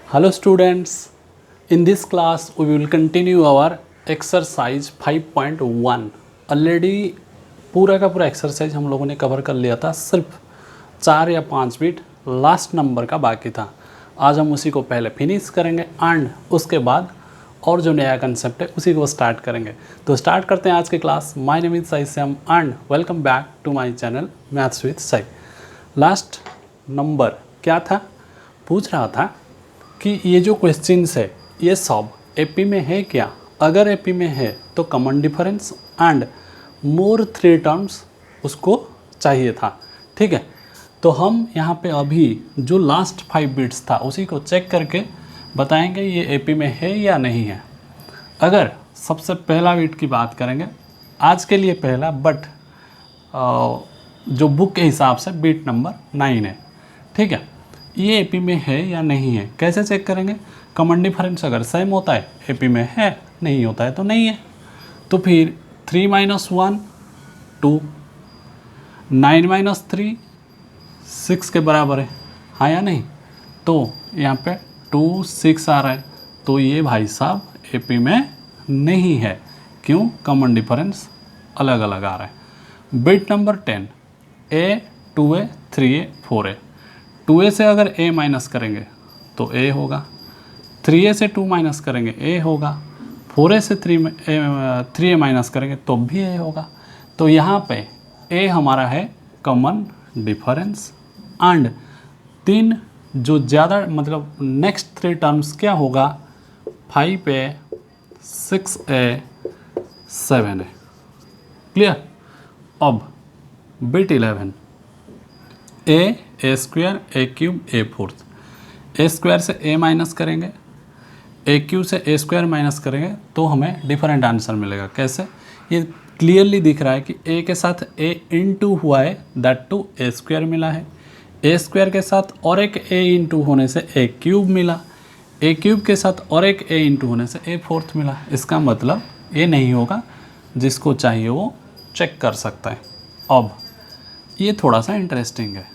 Hello students, in this class we will continue our exercise 5.1. Already पूरा का पूरा exercise हम लोगों ने कवर कर लिया था, सिर्फ 4 या 5 बिट लास्ट नंबर का बाकी था। आज हम उसी को पहले फिनिश करेंगे एंड उसके बाद और जो नया कंसेप्ट है उसी को स्टार्ट करेंगे। तो स्टार्ट करते हैं आज की class. My name is Sai Sam and welcome back to my channel maths with Sai. Last number क्या था, पूछ रहा था कि ये जो क्वेश्चंस है ये सब एपी में है क्या। अगर एपी में है तो common difference and more 3 terms उसको चाहिए था। ठीक है, तो हम यहाँ पे अभी जो लास्ट 5 बिट्स था उसी को चेक करके बताएंगे ये एपी में है या नहीं है। अगर सबसे पहला बिट की बात करेंगे, आज के लिए पहला, बट जो बुक के हिसाब से बिट नंबर 9 है। ठीक है, ये एपी में है या नहीं है, कैसे चेक करेंगे। कॉमन डिफरेंस अगर सेम होता है एपी में है, नहीं होता है तो नहीं है। तो फिर 3 - 1 2, 9 - 3 6 के बराबर है, हाँ या नहीं। तो यहाँ पे 2 6 आ रहा है, तो ये भाई साहब एपी में नहीं है। क्यों, कॉमन डिफरेंस अलग अलग आ रहा है। Bit number 10 a 2a 3a 4a, 2a से अगर a माइनस करेंगे तो a होगा, 3a से 2 माइनस करेंगे a होगा, 4a से 3a माइनस करेंगे तो भी a होगा। तो यहाँ पे a हमारा है कॉमन डिफरेंस एंड 3 जो ज़्यादा मतलब नेक्स्ट 3 टर्म्स क्या होगा, 5a 6a 7a। क्लियर। अब bit 11 a square a cube a fourth, a square से a माइनस करेंगे, a क्यूब से a स्क्वायर माइनस करेंगे तो हमें डिफरेंट आंसर मिलेगा। कैसे, ये क्लियरली दिख रहा है कि a के साथ a इंटू हुआ है, दैट टू a स्क्वायर मिला है, a स्क्वायर के साथ और एक a इंटू होने से a क्यूब मिला, a क्यूब के साथ और एक a इंटू होने से a फोर्थ मिला। इसका मतलब ये नहीं होगा, जिसको चाहिए वो चेक कर सकता है। अब ये थोड़ा सा इंटरेस्टिंग है।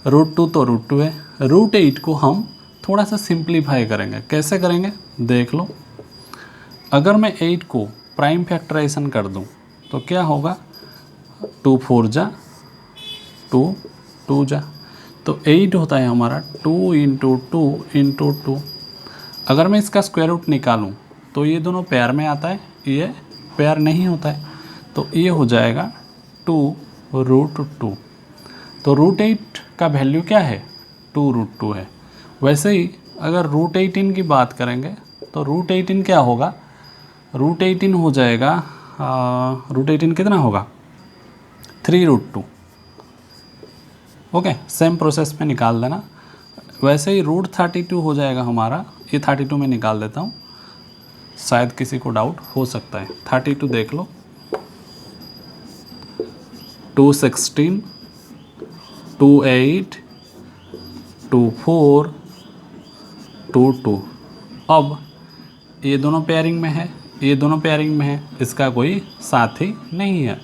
√2 तो √2 है, √8 को हम थोड़ा सा सिंप्लीफाई करेंगे। कैसे करेंगे देख लो। अगर मैं 8 को प्राइम फैक्टराइजेशन कर दूं तो क्या होगा, 2 4 जा 2 2 जा, तो 8 होता है हमारा 2 × 2 × 2। अगर मैं इसका स्क्वायर रूट निकालूं तो ये दोनों पेयर में आता है, ये पेयर नहीं होता है, तो ये हो जाएगा 2 √2। तो √8 का वैल्यू क्या है, 2 √2 है। वैसे ही अगर √18 की बात करेंगे तो √18 क्या होगा, √18 हो जाएगा, √18 कितना होगा, 3 √2। ओके, सेम प्रोसेस में निकाल देना। वैसे ही √32 हो जाएगा हमारा, ये 32 में निकाल देता हूँ, शायद किसी को डाउट हो सकता है। 32 देख लो, 2 16 2 8 2 4 2 2। अब ये दोनों पेयरिंग में है, ये दोनों पेयरिंग में है, इसका कोई साथी नहीं है,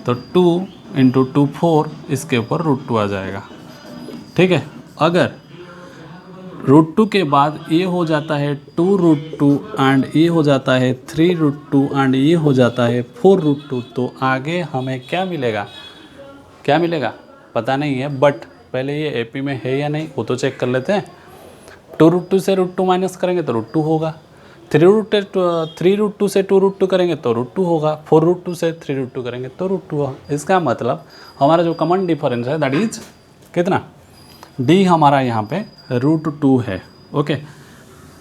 तो 2 × 2 4, इसके ऊपर √2 आ जाएगा। ठीक है, अगर √2 के बाद ये हो जाता है 2 √2 एंड ये हो जाता है 3 √2 एंड ये हो जाता है 4 √2, तो आगे हमें क्या मिलेगा, क्या मिलेगा पता नहीं है, बट पहले ये एपी में है या नहीं वो तो चेक कर लेते हैं। 2 √2 से √2 माइनस करेंगे तो √2 होगा, 3 √2 से 2 √2 करेंगे तो √2 होगा, 4 √2 से 3 √2 करेंगे तो √2 होगा। इसका मतलब हमारा जो कॉमन डिफरेंस है दैट इज कितना, डी हमारा यहाँ पे √2 है। ओके,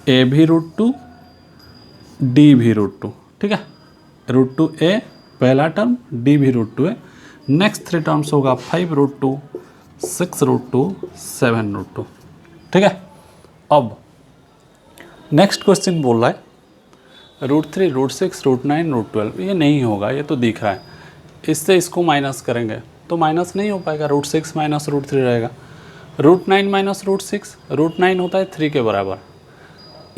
ए भी √2, डी भी √2। ठीक है, √2a पहला टर्म, डी भी √2 है। नेक्स्ट 3 टर्म्स होगा 5 √2 6 √2 7 √2। ठीक है, अब नेक्स्ट क्वेश्चन बोल रहा है √3 √6 √9 √12। ये नहीं होगा, ये तो दिख रहा है। इससे इसको माइनस करेंगे तो माइनस नहीं हो पाएगा, √6 माइनस √3 रहेगा, √9 माइनस √6, √9 होता है 3 के बराबर।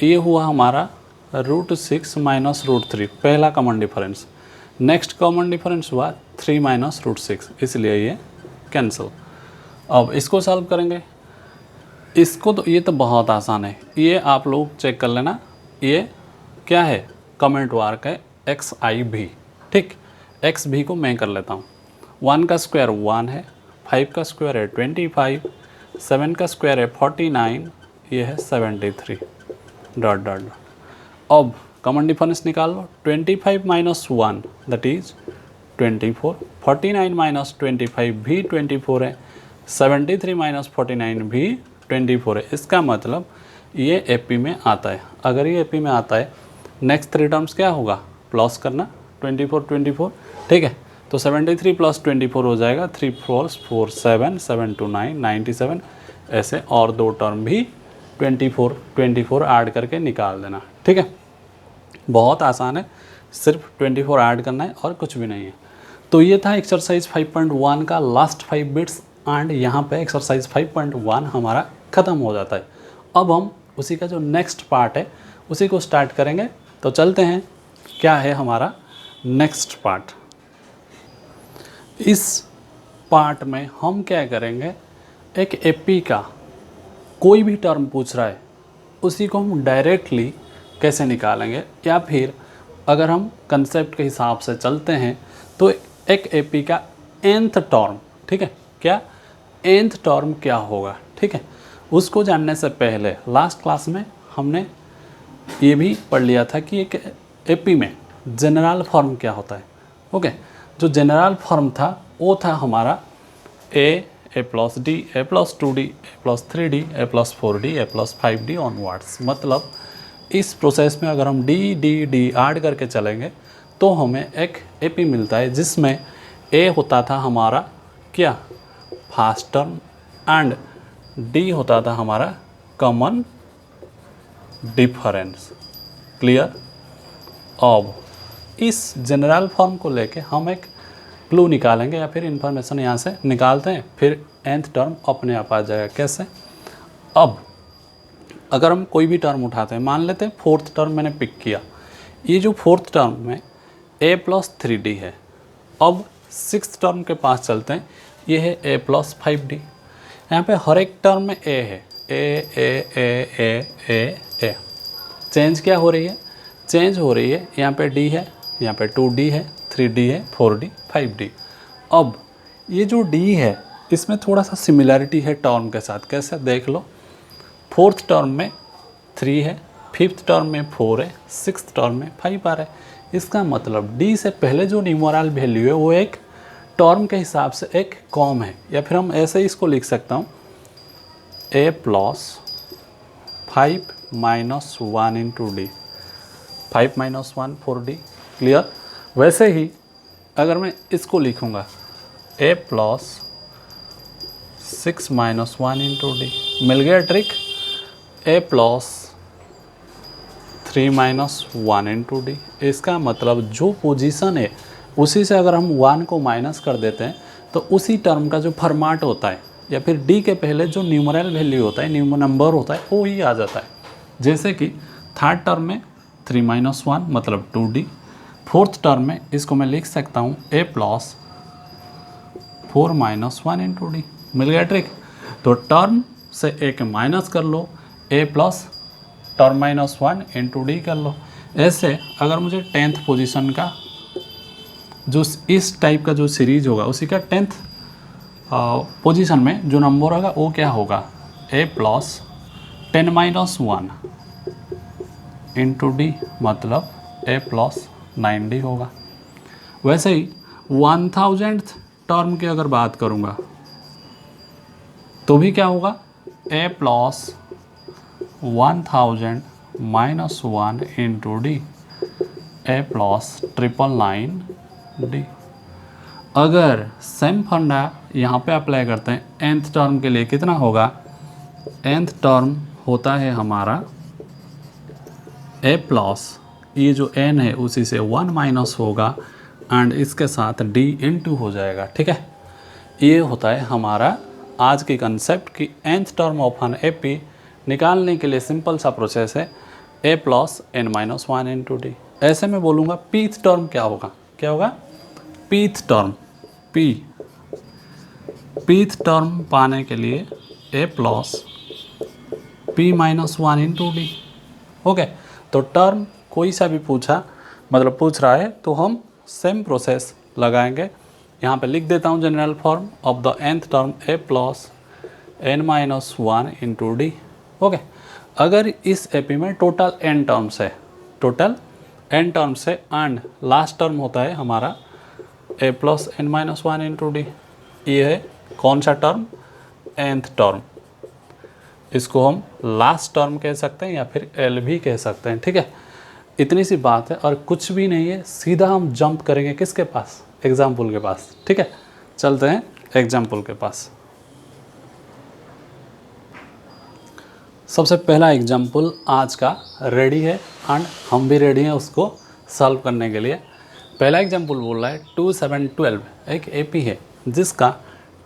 ये हुआ हमारा √6 माइनस √3, पहला common difference. Next common difference हुआ 3 माइनस √6, इसलिए ये कैंसिल। अब इसको सॉल्व करेंगे, इसको तो ये तो बहुत आसान है, ये आप लोग चेक कर लेना। ये क्या है, कमेंट वार्क है एक्स आई भी, ठीक। एक्स भी को मैं कर लेता हूँ। 1 का स्क्वायर 1 है, 5 का स्क्वायर है 25, 7 का स्क्वायर है 49, ये है 73 डॉट डॉट। अब कॉमन डिफरेंस निकाल लो। 25 माइनस 1 दैट इज 24, 49 माइनस 25 भी 24 है, 73 माइनस 49 भी 24 है। इसका मतलब ये एपी में आता है। अगर ये एपी में आता है, नेक्स्ट 3 टर्म्स क्या होगा, प्लस करना 24 24, ठीक है। तो 73 प्लस 24 हो जाएगा 3 4 4 7 7 2 9 97, ऐसे और 2 टर्म भी 24 24 ऐड करके निकाल देना, ठीक है। बहुत आसान है, सिर्फ 24 ऐड करना है और कुछ भी नहीं है। तो ये था एक्सरसाइज 5.1 का लास्ट 5 बिट्स एंड यहाँ पे एक्सरसाइज 5.1 हमारा ख़त्म हो जाता है। अब हम उसी का जो नेक्स्ट पार्ट है उसी को स्टार्ट करेंगे। तो चलते हैं, क्या है हमारा नेक्स्ट पार्ट। इस पार्ट में हम क्या करेंगे, एक एपी का कोई भी टर्म पूछ रहा है उसी को हम डायरेक्टली कैसे निकालेंगे, या फिर अगर हम कंसेप्ट के हिसाब से चलते हैं तो एक एपी का nth टर्म, ठीक है, क्या nth टर्म क्या होगा, ठीक है। उसको जानने से पहले लास्ट क्लास में हमने ये भी पढ़ लिया था कि एक एपी में जनरल फॉर्म क्या होता है। ओके, जो जनरल फॉर्म था वो था हमारा ए प्लस डी, ए प्लस 2d, ए प्लस 3d, ए प्लस 4d, ए प्लस 5d ऑनवर्ड्स। मतलब इस प्रोसेस में अगर हम डी डी डी ऐड करके चलेंगे तो हमें एक एपी मिलता है जिसमें ए होता था हमारा क्या, फर्स्ट टर्म, एंड डी होता था हमारा कॉमन डिफरेंस। क्लियर। अब इस जनरल फॉर्म को लेके हम एक क्लू निकालेंगे या फिर इंफॉर्मेशन यहाँ से निकालते हैं, फिर nth टर्म अपने आप आ जाएगा। कैसे, अब अगर हम कोई भी टर्म उठाते हैं, मान लेते हैं 4th टर्म मैंने पिक किया, ये जो 4th टर्म में a प्लस 3d है। अब 6th टर्म के पास चलते हैं, ये है a प्लस 5d। यहाँ पे हर एक टर्म में a है, a। चेंज क्या हो रही है, चेंज हो रही है, यहाँ पे d है, यहाँ पे 2d है, 3d है, 4d, 5d। अब ये जो d है इसमें थोड़ा सा सिमिलरिटी है टर्म के साथ। कैसे, देख लो, 4th टर्म में 3 है, 5th टर्म में 4 है, 6th टर्म में 5 आ रहा है। इसका मतलब d से पहले जो न्यूमरल वैल्यू है वो एक टर्म के हिसाब से एक कॉम है, या फिर हम ऐसे ही इसको लिख सकता हूँ, a plus 5 minus 1 into D, 5 minus 1 4d। Clear. वैसे ही अगर मैं इसको लिखूँगा a plus 6 minus 1 into D, मिल गया trick. a plus 3 minus 1 into D. इसका मतलब जो पोजीशन है उसी से अगर हम 1 को माइनस कर देते हैं तो उसी टर्म का जो फॉर्मेट होता है, या फिर d के पहले जो न्यूमरल वैल्यू होता है, न्यूमर नंबर होता है, वो ही आ जाता है। जैसे कि 3rd टर्म में 3 माइनस 1 मतलब 2d। 4th टर्म में इसको मैं लिख सकता हूँ a plus 4 minus 1 into D. मिल गया ट्रिक। तो टर्म से एक माइनस कर लो, a plus term minus 1 into D कर लो। ऐसे अगर मुझे 10th पोजीशन का जो इस टाइप का जो सीरीज होगा उसी का 10th पोजीशन में जो नंबर होगा वो क्या होगा, a plus 10 minus 1 into D, मतलब a प्लस 9d होगा। वैसे ही 1000th टर्म की अगर बात करूँगा तो भी क्या होगा, a plus 1000 minus 1 into D, a plus 999d। अगर सेम फंडा यहाँ पे अप्लाई करते हैं nth टर्म के लिए, कितना होगा, nth टर्म होता है हमारा a प्लस, ये जो n है उसी से 1 माइनस होगा एंड इसके साथ d इंटू हो जाएगा। ठीक है, ये होता है हमारा आज की कंसेप्ट की nth term of an AP निकालने के लिए सिंपल सा प्रोसेस है a plus n minus 1 into D. ऐसे में बोलूँगा pth टर्म क्या होगा, क्या होगा, pth टर्म, pth टर्म पाने के लिए a plus p minus 1 into D. Okay, तो टर्म कोई सा भी पूछा मतलब पूछ रहा है तो हम सेम प्रोसेस लगाएंगे। यहाँ पे लिख देता हूँ general form of the nth term a plus n minus 1 into D. Okay, अगर इस एपी में टोटल n टर्म्स है, टोटल n टर्म्स है एंड लास्ट टर्म होता है हमारा a plus n minus 1 into D. ये है कौन सा टर्म? nth term. इसको हम लास्ट टर्म कह सकते हैं या फिर L भी कह सकते हैं। ठीक है, इतनी सी बात है और कुछ भी नहीं है। सीधा हम जंप करेंगे किसके पास? एग्जाम्पल के पास। ठीक है, चलते हैं एग्जाम्पल के पास। सबसे पहला एग्जाम्पल आज का रेडी है एंड हम भी रेडी हैं उसको सॉल्व करने के लिए। पहला एग्जाम्पल बोल रहा है 2 7 12 एक एपी है जिसका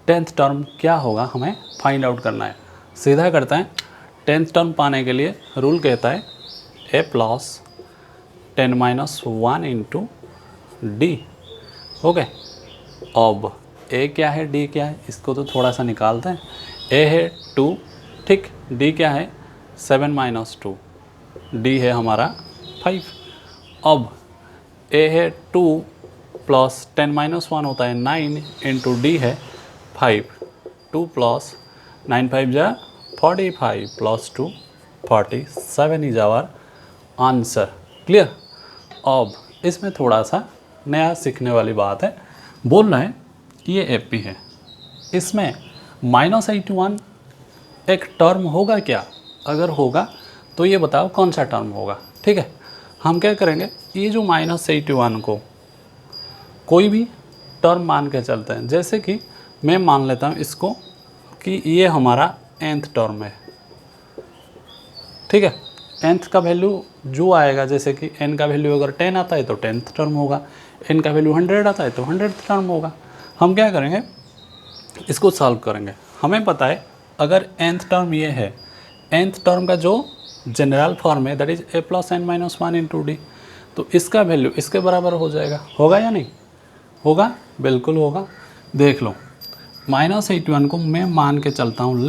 10th टर्म क्या होगा हमें फाइंड आउट करना है। सीधा करते हैं। 10th टर्म पाने के लिए रूल कहता है a plus 10 minus 1 into D. Okay, अब a क्या है d क्या है इसको तो थोड़ा सा निकालते हैं। a है 2, ठीक, d क्या है 7 माइनस 2, d है हमारा 5। अब a है 2 प्लस 10 माइनस 1 होता है 9 इंटू डी है 5। 2 प्लस 9 5 जा 45 plus 2 47 is our answer. Clear? अब इसमें थोड़ा सा नया सीखने वाली बात है। बोल रहे हैं ये एपी है, इसमें -81 एक टर्म होगा क्या? अगर होगा तो ये बताओ कौन सा टर्म होगा। ठीक है, हम क्या करेंगे, ये जो -81 को कोई भी टर्म मान के चलते हैं। जैसे कि मैं मान लेता हूँ इसको कि ये हमारा nth टर्म है। ठीक है, nth का वैल्यू जो आएगा, जैसे कि n का वैल्यू अगर 10 आता है तो 10th टर्म होगा, n का वैल्यू 100 आता है तो 100th टर्म होगा। हम क्या करेंगे, इसको सॉल्व करेंगे। हमें पता है अगर nth टर्म ये है, nth टर्म का जो जनरल फॉर्म है that is a plus n minus 1 into D, तो इसका वैल्यू इसके बराबर हो जाएगा। होगा या नहीं होगा? बिल्कुल होगा। देख लो, -81 को मैं मान के चलता हूँ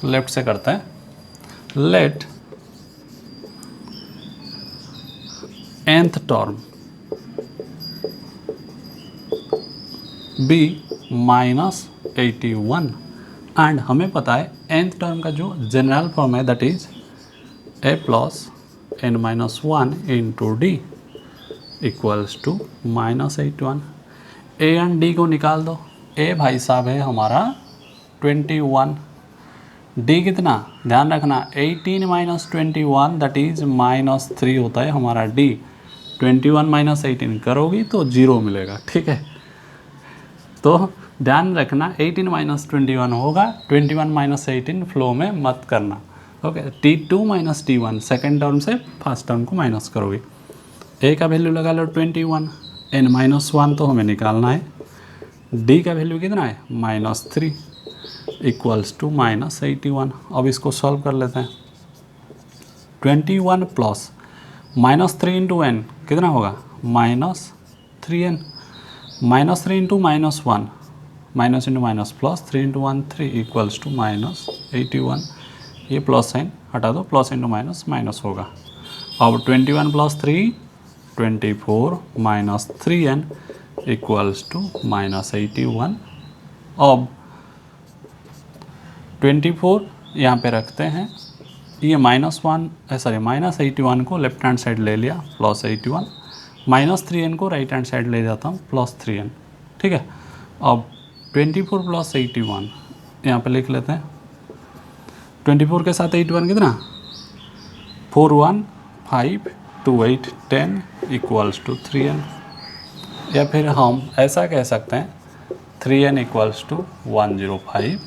लेफ्ट से करते हैं, let nth term be -81 and हमें पता है nth टर्म का जो जनरल फॉर्म है that is a plus n minus 1 into D equals to -81। a and d को निकाल दो। a भाई साहब है हमारा 21, d कितना ध्यान रखना 18 माइनस 21 दैट इज -3 होता है हमारा d। 21 माइनस 18 करोगी तो 0 मिलेगा। ठीक है, तो ध्यान रखना 18 माइनस 21 होगा, 21 माइनस 18 फ्लो में मत करना। Okay, t2 minus t1 second term से फर्स्ट टर्म को माइनस करोगे। a का वैल्यू लगा लो 21, n माइनस 1 तो हमें निकालना है, d का वैल्यू कितना है -3 इक्वल्स टू -81। अब इसको सॉल्व कर लेते हैं। 21 प्लस -3 इंटू n कितना होगा -3n, -3 into -1 minus into minus plus 3 into 1 3 equals to -81। ये प्लस साइन हटा दो, प्लस इंटू माइनस माइनस होगा। अब 21 plus 3 24 minus 3n equals to -81। अब 24 यहाँ पे रखते हैं, ये -81 को लेफ्ट हैंड साइड ले लिया +81, -3n को राइट हैंड साइड ले जाता हूँ +3n। ठीक है, अब 24 प्लस 81 यहाँ पे लिख लेते हैं। 24 के साथ 81 कितना 4 1 5 2 8 10 इक्वल्स टू 3n, या फिर हम ऐसा कह सकते हैं 3n equals to 105,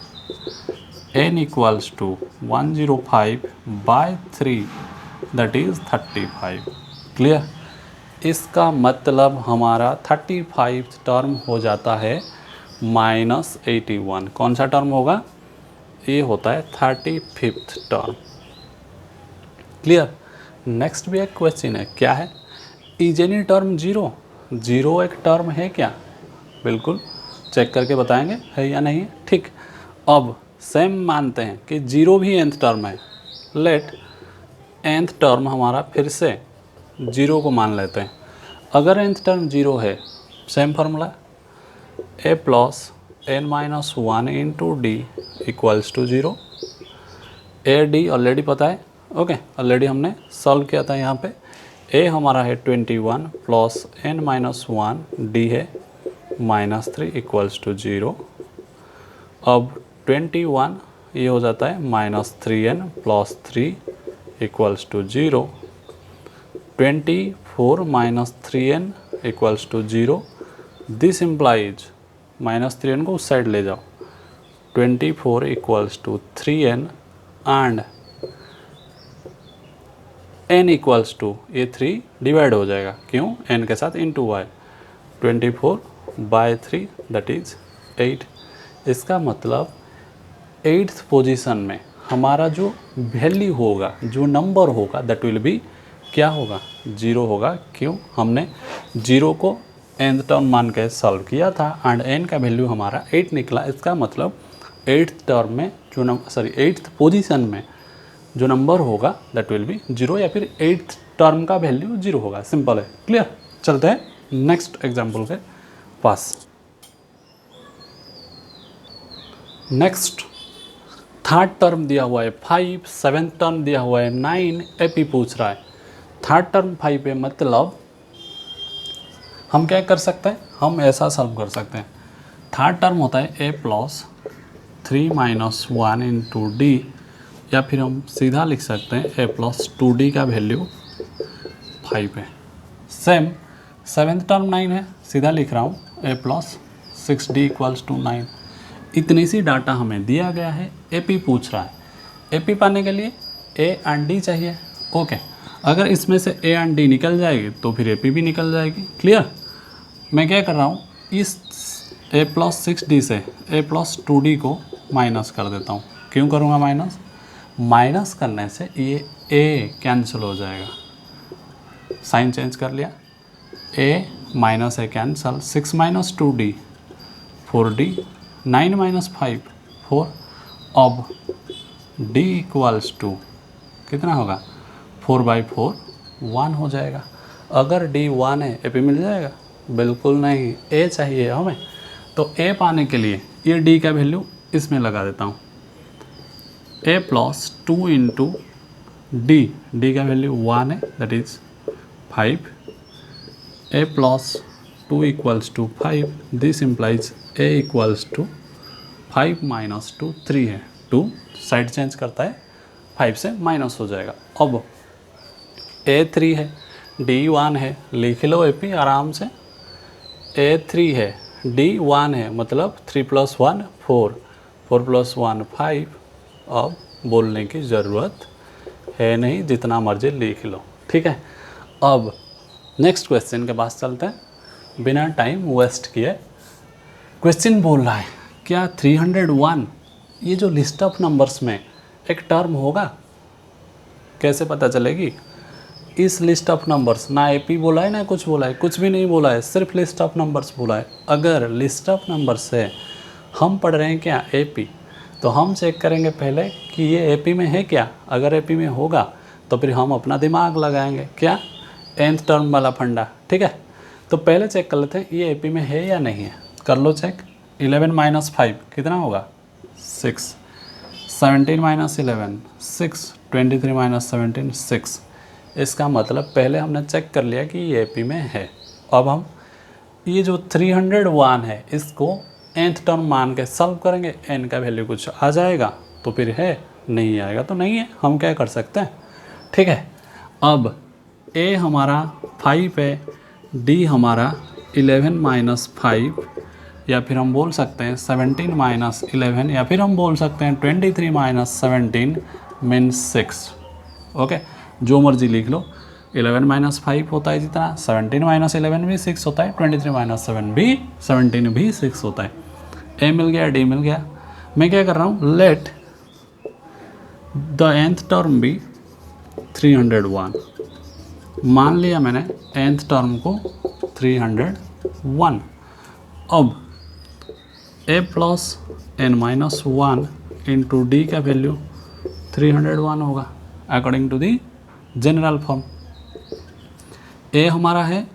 n equals to 105 by 3 that is 35। Clear? इसका मतलब हमारा 35 टर्म हो जाता है -81। कौन सा टर्म होगा? ये होता है 35th टर्म। क्लियर? नेक्स्ट भी एक क्वेश्चन है, क्या है? इज एनी टर्म 0 एक टर्म है क्या? बिल्कुल चेक करके बताएंगे है या नहीं। ठीक, अब सेम मानते हैं कि 0 भी nth टर्म है, लेट nth टर्म हमारा फिर से 0 को मान लेते हैं। अगर nth टर्म 0 है, same formula a plus n minus 1 into D equals to 0। A D already पता है, ओके, ऑलरेडी हमने सॉल्व किया था। यहाँ पे a हमारा है 21 प्लस n माइनस 1, डी है -3 इक्वल्स टू 0। अब 21 ये हो जाता है -3n plus 3 equals to 0। 24 minus 3n equals to 0। This implies -3n को उस साइड ले जाओ। 24 equals to 3n and n equals to, ये 3 डिवाइड हो जाएगा, क्यों, n के साथ इंटू y। 24/3 that is 8। इसका मतलब 8th पोजीशन में हमारा जो वैल्यू होगा, जो नंबर होगा, दैट विल बी क्या होगा, 0 होगा। क्यों, हमने 0 को nth टर्म मान के सॉल्व किया था एंड n का वैल्यू हमारा 8 निकला। इसका मतलब 8th टर्म में जो 8th पोजीशन में जो नंबर होगा दैट विल बी 0, या फिर 8th टर्म का वैल्यू 0 होगा। सिंपल है, क्लियर। चलते हैं नेक्स्ट एग्जाम्पल के पास। नेक्स्ट थर्ड टर्म दिया हुआ है 5, 7th टर्म दिया हुआ है 9, एपी पूछ रहा है। थर्ड टर्म 5 है, मतलब हम क्या कर सकते हैं, हम ऐसा सॉल्व कर सकते हैं। थर्ड टर्म होता है a plus 3 minus 1 into D, या फिर हम सीधा लिख सकते हैं a प्लस 2d का वैल्यू 5 है। सेम 7th टर्म 9 है, सीधा लिख रहा हूँ a plus 6d equals to 9। इतनी सी डाटा हमें दिया गया है, एपी पूछ रहा है। एपी पाने के लिए a एंड d चाहिए, ओके। अगर इसमें से a एंड d निकल जाएगी तो फिर एपी भी निकल जाएगी, क्लियर। मैं क्या कर रहा हूँ, इस a प्लस 6d से a प्लस 2d को माइनस कर देता हूँ। क्यों करूँगा माइनस, माइनस करने से ये a कैंसिल हो जाएगा, साइन चेंज कर लिया, a minus a cancel, 6 minus 2d 4d, 9 minus 5 4। अब d इक्वल्स टू कितना होगा, 4/4 1 हो जाएगा। अगर d 1 है, ए पी मिल जाएगा, बिल्कुल नहीं, a चाहिए हमें। तो a पाने के लिए ये d का वैल्यू इसमें लगा देता हूँ, a plus 2 into D, D का वैल्यू 1 है that is 5। a plus 2 equals to 5, this implies a equals to 5 minus 2 3 है, 2 साइड चेंज करता है, 5 से माइनस हो जाएगा। अब a 3 है, d 1 है, लिख लो ए पी आराम से। a 3 है, d 1 है, मतलब 3 + 1 4, 4 + 1 5। अब बोलने की ज़रूरत है नहीं, जितना मर्जी लिख लो, ठीक है। अब नेक्स्ट क्वेश्चन के पास चलते हैं बिना टाइम वेस्ट किए। क्वेश्चन बोल रहा है क्या 301 ये जो लिस्ट ऑफ नंबर्स में एक टर्म होगा, कैसे पता चलेगी। इस लिस्ट ऑफ नंबर्स, ना एपी बोला है ना कुछ बोला है, कुछ भी नहीं बोला है, सिर्फ लिस्ट ऑफ नंबर्स बोला है। अगर लिस्ट ऑफ नंबर्स से हम पढ़ रहे हैं क्या एपी, तो हम चेक करेंगे पहले कि ये एपी में है क्या। अगर एपी में होगा तो फिर हम अपना दिमाग लगाएंगे, क्या, nth टर्म वाला फंडा, ठीक है। तो पहले चेक कर लेते हैं ये एपी में है या नहीं है, कर लो चेक। 11 माइनस 5 कितना होगा, 6। 17 माइनस 11 6। 23 माइनस 17 6। इसका मतलब पहले हमने चेक कर लिया कि ये एपी में है। अब हम ये जो 301 है इसको nth टर्म मान के सॉल्व करेंगे, n का वैल्यू कुछ आ जाएगा तो फिर है, नहीं आएगा तो नहीं है, हम क्या कर सकते हैं, ठीक है। अब a हमारा 5 है, d हमारा 11 माइनस 5, या फिर हम बोल सकते हैं 17 माइनस 11, या फिर हम बोल सकते हैं 23 माइनस 17 मीन्स 6, ओके, जो मर्जी लिख लो। 11 माइनस 5 होता है जितना, 17 माइनस 11 भी 6 होता है, 23 माइनस 17 भी 6 होता है। ए मिल गया, डी मिल गया। मैं क्या कर रहा हूँ, लेट द nth टर्म भी 301। मान लिया मैंने nth टर्म को 301। अब a plus n minus 1 into D का वैल्यू 301 होगा according to the general form. A हमारा है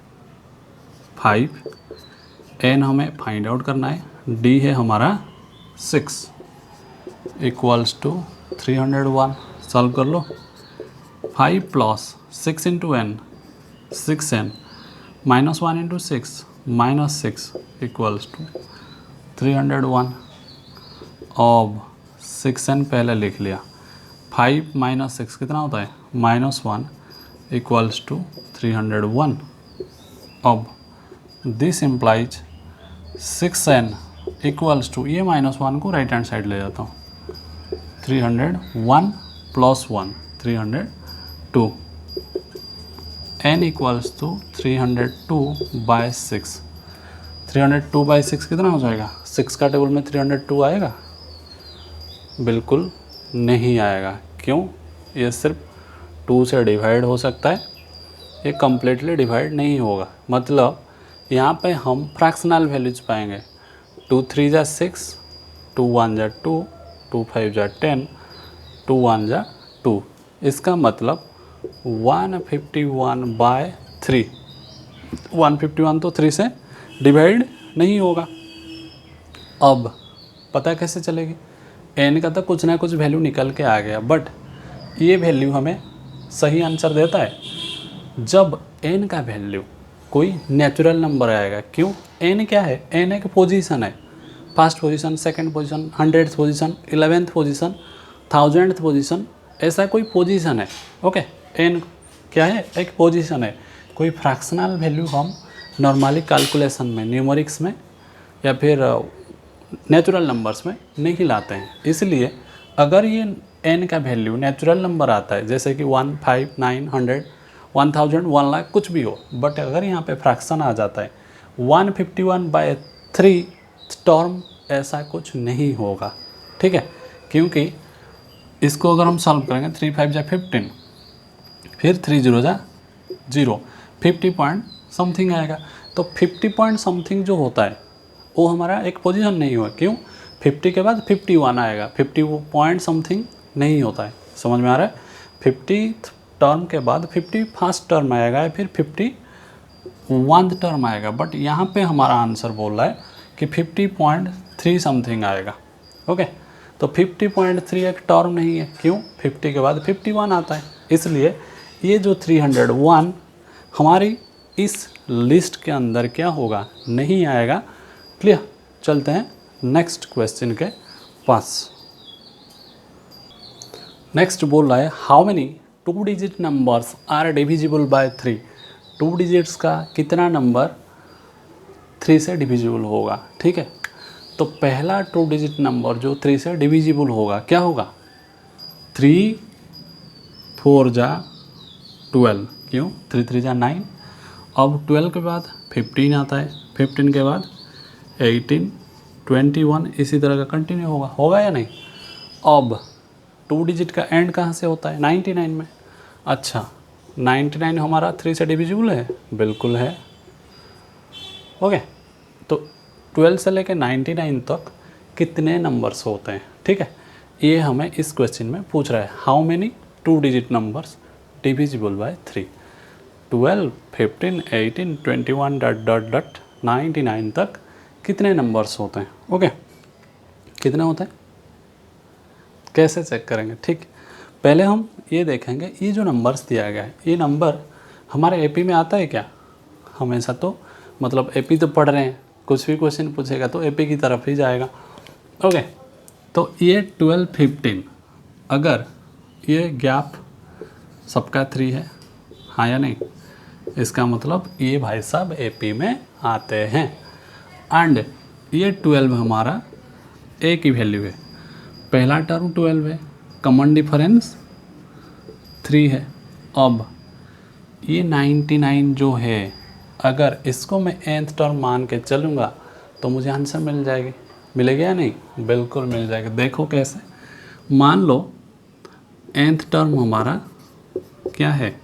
5, एन हमें फाइंड आउट करना है, डी है हमारा 6 इक्वल्स टू 301। सॉल्व कर लो। 5 plus 6 into N 6n minus 1 into 6 minus 6 equals to 301। अब 6n पहले लिख लिया, 5 माइनस 6 कितना होता है -1 इक्वल्स टू 301। अब this implies 6n equals to, ये -1 को राइट हैंड साइड ले जाता हूँ, 301 प्लस 1 302, n इक्वल्स टू 302/6। 302/6 कितना हो जाएगा? 6 का टेबल में 302 आएगा? बिल्कुल नहीं आएगा। क्यों? ये सिर्फ 2 से डिवाइड हो सकता है, ये कम्प्लीटली डिवाइड नहीं होगा। मतलब यहाँ पे हम फ्रैक्शनल वैल्यूज पाएंगे, 2 3 जा 6, 2 1 जा 2, 2 5 जा 10, 2 1 जा 2। इसका मतलब 151/3। 151 तो 3 से डिवाइड नहीं होगा। अब पता कैसे चलेगी? n का तो कुछ ना कुछ वैल्यू निकल के आ गया, बट ये वैल्यू हमें सही आंसर देता है जब n का वैल्यू कोई नेचुरल नंबर आएगा। क्यों? n क्या है? n एक पोजीशन है, first position, second position, 100th position, 11th position, 1000th position, ऐसा कोई पोजीशन है। ओके, n क्या है? एक पोजीशन है। कोई फ्रैक्शनल वैल्यू हम नॉर्मली कैलकुलेशन में, न्यूमेरिक्स में या फिर नेचुरल नंबर्स में नहीं लाते हैं। इसलिए अगर ये n का वैल्यू नेचुरल नंबर आता है, जैसे कि 1 5 9 100 1000 1 लाख कुछ भी हो, बट अगर यहाँ पे फ्रैक्शन आ जाता है 151/3 टर्म, ऐसा कुछ नहीं होगा। ठीक है, क्योंकि इसको अगर हम सॉल्व करेंगे 3 5 जा 15, फिर 3 0 जा 0, 50 पॉइंट समथिंग आएगा। तो 50 पॉइंट समथिंग जो होता है वो हमारा एक पोजीशन नहीं हुआ। क्यों? 50 के बाद 51 आएगा, 50 पॉइंट समथिंग नहीं होता है। समझ में आ रहा है? 50th टर्म के बाद 51st टर्म आएगा या फिर 51th टर्म आएगा, बट यहाँ पे हमारा आंसर बोल रहा है कि 50.3 समथिंग आएगा। ओके, तो 50.3 एक टर्म नहीं है। क्यों? 50 के बाद 51 आता है, इसलिए ये जो 301 हमारी इस लिस्ट के अंदर क्या होगा? नहीं आएगा। क्लियर? चलते हैं नेक्स्ट क्वेश्चन के पास। नेक्स्ट बोल रहा है how many 2 digit numbers are divisible by 3। 2 digits का कितना नंबर 3 से डिविजिबल होगा? ठीक है, तो पहला 2 डिजिट नंबर जो 3 से डिविजिबल होगा क्या होगा? 3 4 जा 12। क्यों? 3 3 जा 9। अब 12 के बाद 15 आता है, 15 के बाद 18 21, इसी तरह का कंटिन्यू होगा या नहीं? अब 2 डिजिट का एंड कहाँ से होता है? 99 में। अच्छा, 99 हमारा 3 से डिविजिबल है? बिल्कुल है। ओके, तो 12 से लेकर 99 तक कितने नंबर्स होते हैं? ठीक है, ये हमें इस क्वेश्चन में पूछ रहा है how many 2 digit numbers divisible by 3। 12 15 18 21 dot 99 तक कितने नंबर्स होते हैं? ओके, कितने होते हैं कैसे चेक करेंगे? ठीक, पहले हम ये देखेंगे ये जो नंबर्स दिया गया है, ये नंबर हमारे एपी में आता है क्या? हमेशा तो मतलब एपी तो पढ़ रहे हैं, कुछ भी क्वेश्चन पूछेगा तो एपी की तरफ ही जाएगा। ओके, तो ये 12 15, अगर ये गैप सबका 3 है, हाँ या नहीं? इसका मतलब ये भाई साहब एपी में आते हैं। एंड ये 12 हमारा ए की वैल्यू है, पहला टर्म 12 है, कॉमन डिफरेंस 3 है। अब ये 99 जो है, अगर इसको मैं nth टर्म मान के चलूँगा तो मुझे आंसर मिल जाएगी। मिलेगी या नहीं? बिल्कुल मिल जाएगी। देखो कैसे, मान लो nth टर्म हमारा क्या है?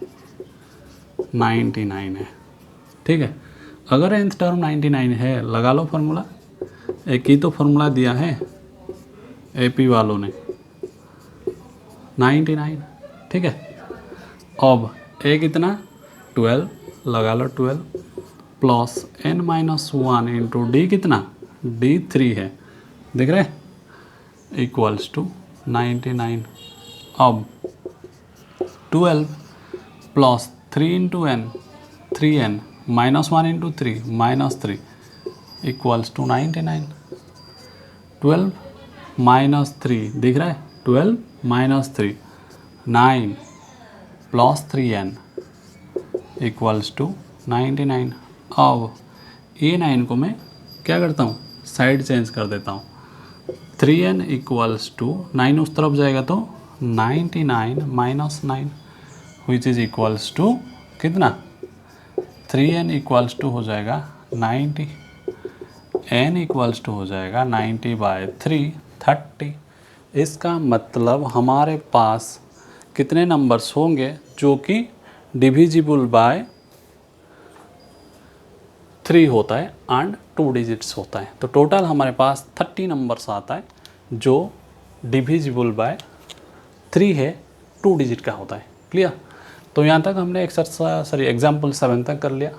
99 है। ठीक है, अगर nth टर्म 99 है, लगा लो फार्मूला। एक ही तो फार्मूला दिया है, एपी वालों ने 99, ठीक है। अब ए कितना 12 लगा लो 12 प्लस n-1 इंटू डी कितना डी 3 है, देख रहे इक्वल्स टू 99। अब 12 plus 3 into N 3n -1 into 3 -3 equals to 99। 12 minus 3 दिख रहा है 12 minus 3 9 plus 3n equals to 99। अब ये 9 को मैं क्या करता हूँ साइड चेंज कर देता हूँ 3n इक्वल्स टू 9 उस तरफ जाएगा तो 99 minus 9 which is equals to कितना 3n इक्वल्स टू हो जाएगा 90, n इक्वल्स टू हो जाएगा 90/3 30। इसका मतलब हमारे पास कितने नंबर्स होंगे जो कि डिविजिबल बाय 3 होता है एंड 2 डिजिट्स होता है। तो टोटल हमारे पास 30 नंबर्स आता है जो डिविजिबल बाय 3 है, 2 डिजिट का होता है। क्लियर। तो यहाँ तक हमने एग्जाम्पल 7 तक कर लिया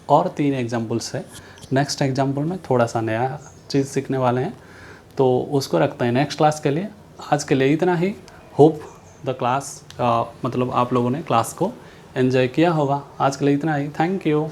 और 3 एग्जाम्पल्स है। नेक्स्ट एग्जाम्पल में थोड़ा सा नया चीज़ सीखने वाले हैं तो उसको रखते हैं नेक्स्ट क्लास के लिए। आज के लिए इतना ही। होप द क्लास मतलब आप लोगों ने क्लास को एंजॉय किया होगा। आज के लिए इतना ही। Thank you.